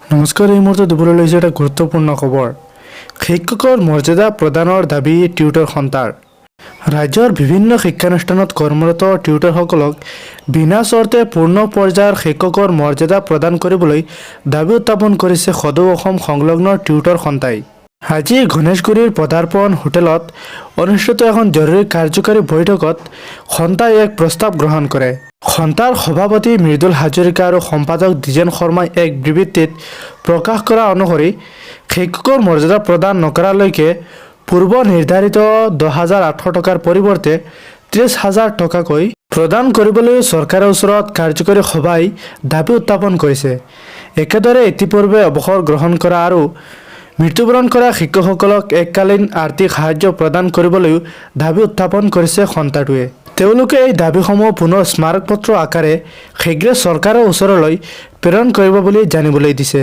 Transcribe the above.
নমস্কাৰ, এই মুহূৰ্তত দিবলৈ লৈছে এটা গুৰুত্বপূৰ্ণ খবৰ। শিক্ষকৰ মৰ্যাদা প্ৰদানৰ দাবী টিউটৰ সন্থাৰ। ৰাজ্যৰ বিভিন্ন শিক্ষানুষ্ঠানত কৰ্মৰত টিউটৰসকলক বিনা চৰ্তে পূৰ্ণ পৰ্যায়ৰ শিক্ষকৰ মৰ্যাদা প্ৰদান কৰিবলৈ দাবী উত্থাপন কৰিছে সদৌ অসম সংলগ্ন টিউটৰ সন্থাই। আজি গণেশগুৰিৰ পদাৰ্পণ হোটেলত অনুষ্ঠিত এখন জৰুৰী কাৰ্যকাৰী বৈঠকত সন্থাই এক প্ৰস্তাৱ গ্ৰহণ কৰে। সন্থাৰ সভাপতি মৃদুল হাজৰিকা আৰু সম্পাদক দ্বিজেন শৰ্মাই এক বিবৃতিত প্ৰকাশ কৰা অনুসৰি শিক্ষকৰ মৰ্যাদা প্ৰদান নকৰালৈকে পূৰ্ব নিৰ্ধাৰিত 10,800 টকাৰ পৰিৱৰ্তে 30,000 টকাকৈ প্ৰদান কৰিবলৈ চৰকাৰৰ ওচৰত কাৰ্যকৰী সভাই দাবী উত্থাপন কৰিছে। একেদৰে ইতিপূৰ্বে অৱসৰ গ্ৰহণ কৰা আৰু মৃত্যুবৰণ কৰা শিক্ষকসকলক এককালীন আৰ্থিক সাহায্য প্ৰদান কৰিবলৈও দাবী উত্থাপন কৰিছে সন্থাটোৱে। তেওঁলোকে এই দাবীসমূহ পুনৰ স্মাৰকপত্ৰ আকাৰে শীঘ্ৰে চৰকাৰৰ ওচৰলৈ প্ৰেৰণ কৰিব বুলি জানিবলৈ দিছে।